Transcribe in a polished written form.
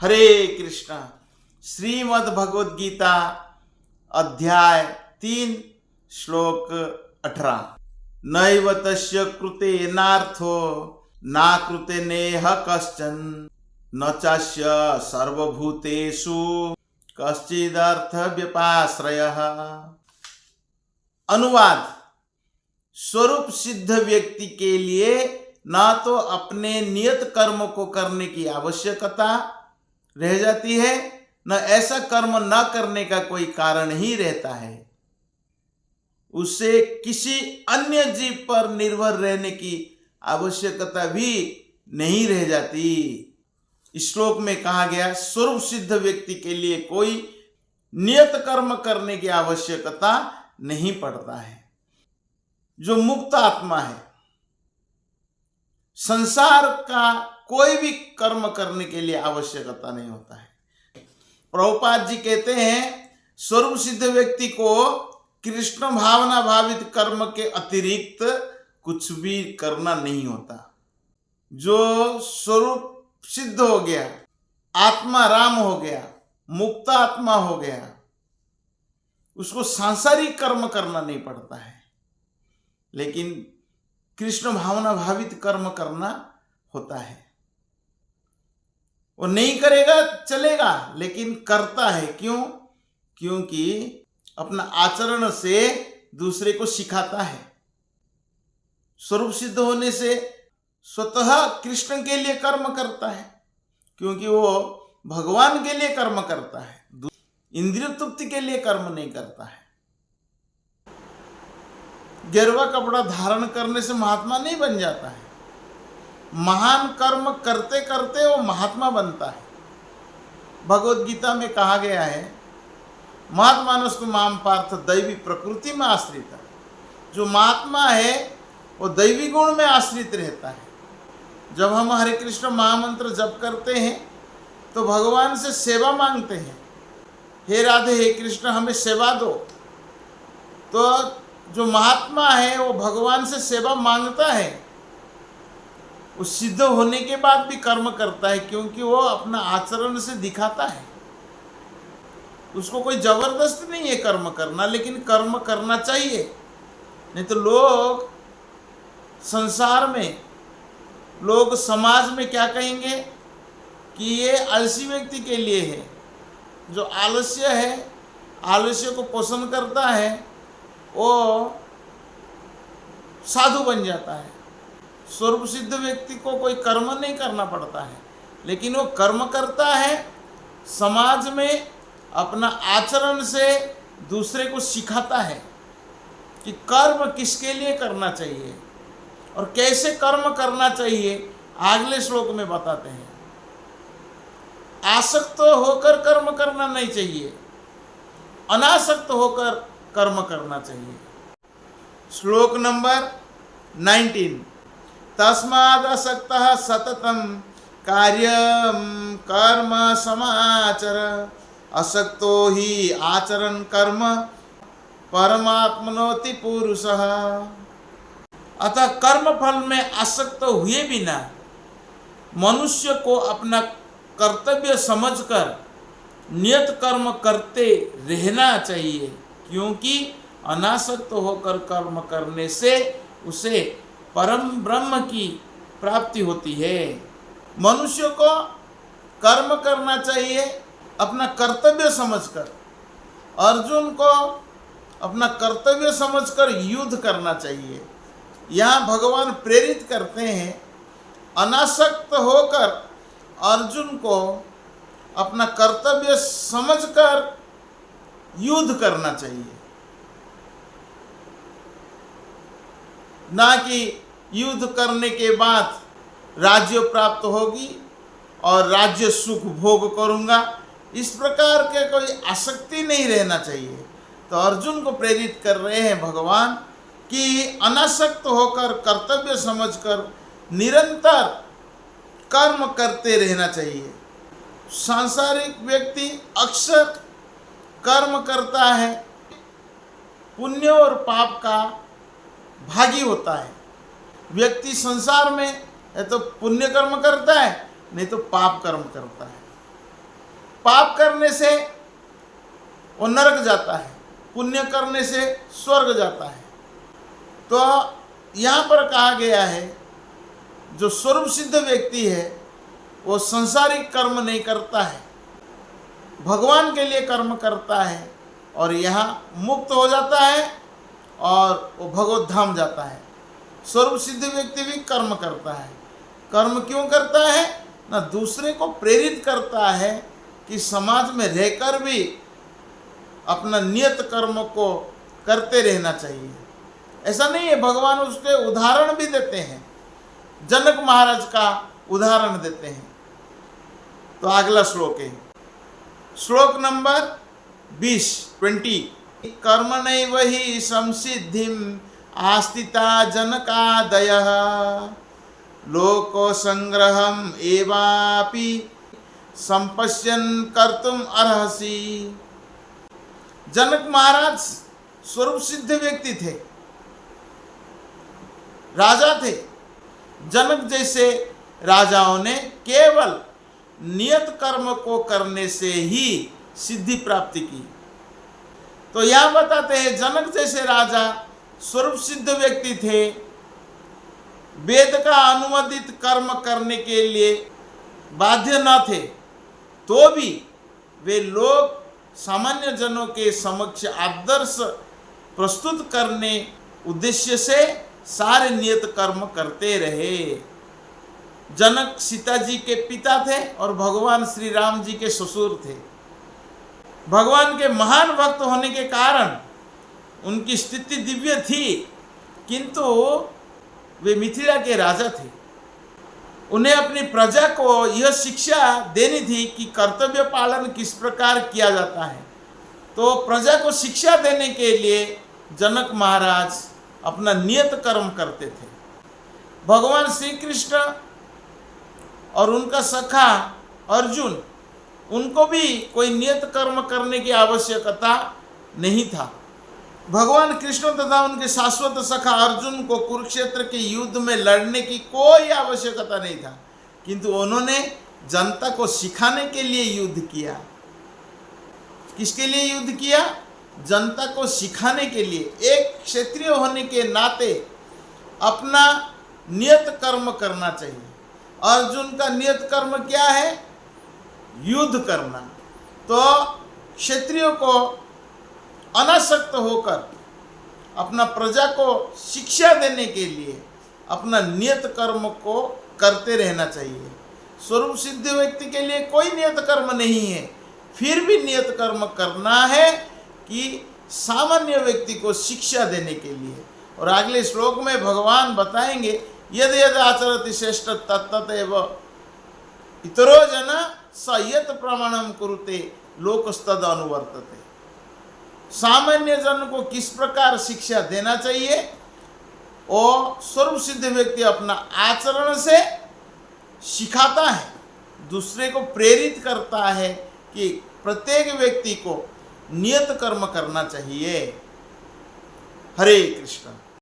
हरे कृष्णा। श्रीमद् भगवद गीता अध्याय 3 श्लोक 18। नैव तस्य कृते नार्थो ना कृते नेह कश्चन न चास्य सर्वभूतेषु कश्चिदर्थ व्यपाश्रयः। अनुवाद: स्वरूप सिद्ध व्यक्ति के लिए न तो अपने नियत कर्म को करने की आवश्यकता रह जाती है, न ऐसा कर्म न करने का कोई कारण ही रहता है। उसे किसी अन्य जीव पर निर्भर रहने की आवश्यकता भी नहीं रह जाती। इस श्लोक में कहा गया, स्वरूप सिद्ध व्यक्ति के लिए कोई नियत कर्म करने की आवश्यकता नहीं पड़ता है। जो मुक्त आत्मा है, संसार का कोई भी कर्म करने के लिए आवश्यकता नहीं होता है। प्रभुपाद जी कहते हैं, स्वरूप सिद्ध व्यक्ति को कृष्ण भावना भावित कर्म के अतिरिक्त कुछ भी करना नहीं होता। जो स्वरूप सिद्ध हो गया, आत्मा राम हो गया, मुक्त आत्मा हो गया, उसको सांसारिक कर्म करना नहीं पड़ता है, लेकिन कृष्ण भावना भावित कर्म करना होता है। वो नहीं करेगा चलेगा, लेकिन करता है। क्यों? क्योंकि अपना आचरण से दूसरे को सिखाता है। स्वरूप सिद्ध होने से स्वतः कृष्ण के लिए कर्म करता है, क्योंकि वो भगवान के लिए कर्म करता है, इंद्रिय तृप्ति के लिए कर्म नहीं करता है। गेरुआ कपड़ा धारण करने से महात्मा नहीं बन जाता है। महान कर्म करते करते वो महात्मा बनता है। भगवद गीता में कहा गया है, महात्मानस्तु माम पार्थ दैवी प्रकृति में आश्रित। जो महात्मा है वो दैवी गुण में आश्रित रहता है। जब हम हरे कृष्ण महामंत्र जप करते हैं तो भगवान से सेवा मांगते हैं, हे राधे हे कृष्ण हमें सेवा दो। तो जो महात्मा है वो भगवान से सेवा मांगता है। वो सिद्ध होने के बाद भी कर्म करता है, क्योंकि वो अपना आचरण से दिखाता है। उसको कोई जबरदस्त नहीं है कर्म करना, लेकिन कर्म करना चाहिए। नहीं तो लोग संसार में, लोग समाज में क्या कहेंगे कि ये आलसी व्यक्ति के लिए है। जो आलस्य है, आलस्य को पोषण करता है, वो साधु बन जाता है। स्वरूप सिद्ध व्यक्ति को कोई कर्म नहीं करना पड़ता है, लेकिन वो कर्म करता है, समाज में अपना आचरण से दूसरे को सिखाता है कि कर्म किसके लिए करना चाहिए और कैसे कर्म करना चाहिए। अगले श्लोक में बताते हैं। आसक्त होकर कर्म करना नहीं चाहिए, अनासक्त होकर कर्म करना चाहिए। श्लोक नंबर 19। तस्माद् असक्तः सततं कार्यं कर्म समाचर असक्तो हि आचरन् कर्म परमात्मनोति पुरुषः। अतः कर्म फल में आसक्त हुए बिना मनुष्य को अपना कर्तव्य समझकर नियत कर्म करते रहना चाहिए, क्योंकि अनासक्त होकर कर्म करने से उसे परम ब्रह्म की प्राप्ति होती है। मनुष्य को कर्म करना चाहिए अपना कर्तव्य समझकर। अर्जुन को अपना कर्तव्य समझकर युद्ध करना चाहिए। यहाँ भगवान प्रेरित करते हैं, अनासक्त होकर अर्जुन को अपना कर्तव्य समझकर युद्ध करना चाहिए, ना कि युद्ध करने के बाद राज्य प्राप्त होगी और राज्य सुख भोग करूंगा, इस प्रकार के कोई आसक्ति नहीं रहना चाहिए। तो अर्जुन को प्रेरित कर रहे हैं भगवान कि अनासक्त होकर कर्तव्य समझकर निरंतर कर्म करते रहना चाहिए। सांसारिक व्यक्ति अक्सर कर्म करता है, पुण्य और पाप का भागी होता है। व्यक्ति संसार में है तो पुण्य कर्म करता है, नहीं तो पाप कर्म करता है। पाप करने से वो नरक जाता है, पुण्य करने से स्वर्ग जाता है। तो यहाँ पर कहा गया है जो स्वरूप सिद्ध व्यक्ति है वो संसारिक कर्म नहीं करता है, भगवान के लिए कर्म करता है और यहाँ मुक्त हो जाता है और वो भगवत धाम जाता है। स्वरूप सिद्ध व्यक्ति भी कर्म करता है। कर्म क्यों करता है? ना दूसरे को प्रेरित करता है कि समाज में रहकर भी अपना नियत कर्म को करते रहना चाहिए। ऐसा नहीं है, भगवान उसके उदाहरण भी देते हैं, जनक महाराज का उदाहरण देते हैं। तो अगला श्लोक है, श्लोक नंबर 20 कर्मणैव हि संसिद्धिम आस्थिता जनकादयः लोको संग्रहम एवापि संपश्यन् कर्तुम अर्हसि। जनक महाराज स्वरूप सिद्ध व्यक्ति थे, राजा थे। जनक जैसे राजाओं ने केवल नियत कर्म को करने से ही सिद्धि प्राप्ति की। तो यह बताते हैं जनक जैसे राजा स्वरूप सिद्ध व्यक्ति थे, वेद का अनुमोदित कर्म करने के लिए बाध्य न थे, तो भी वे लोग सामान्य जनों के समक्ष आदर्श प्रस्तुत करने उद्देश्य से सारे नियत कर्म करते रहे। जनक सीता जी के पिता थे और भगवान श्री राम जी के ससुर थे। भगवान के महान भक्त होने के कारण उनकी स्थिति दिव्य थी, किंतु वे मिथिला के राजा थे। उन्हें अपनी प्रजा को यह शिक्षा देनी थी कि कर्तव्य पालन किस प्रकार किया जाता है। तो प्रजा को शिक्षा देने के लिए जनक महाराज अपना नियत कर्म करते थे। भगवान श्री कृष्ण और उनका सखा अर्जुन, उनको भी कोई नियत कर्म करने की आवश्यकता नहीं था। भगवान कृष्ण तथा उनके शाश्वत सखा अर्जुन को कुरुक्षेत्र के युद्ध में लड़ने की कोई आवश्यकता नहीं था, किंतु उन्होंने जनता को सिखाने के लिए युद्ध किया। किसके लिए युद्ध किया? जनता को सिखाने के लिए। एक क्षत्रिय होने के नाते अपना नियत कर्म करना चाहिए। अर्जुन का नियत कर्म क्या है? युद्ध करना। तो क्षत्रियों को अनासक्त होकर अपना प्रजा को शिक्षा देने के लिए अपना नियत कर्म को करते रहना चाहिए। स्वरूप सिद्ध व्यक्ति के लिए कोई नियत कर्म नहीं है, फिर भी नियत कर्म करना है कि सामान्य व्यक्ति को शिक्षा देने के लिए। और अगले श्लोक में भगवान बताएंगे यद यद आचरति श्रेष्ठ तत्तदेव इतरो जन स यत् प्रमाणम कुरुते लोकस्तद अनुवर्तते। सामान्य जन को किस प्रकार शिक्षा देना चाहिए, और स्वरूप सिद्ध व्यक्ति अपना आचरण से सिखाता है, दूसरे को प्रेरित करता है कि प्रत्येक व्यक्ति को नियत कर्म करना चाहिए। हरे कृष्ण।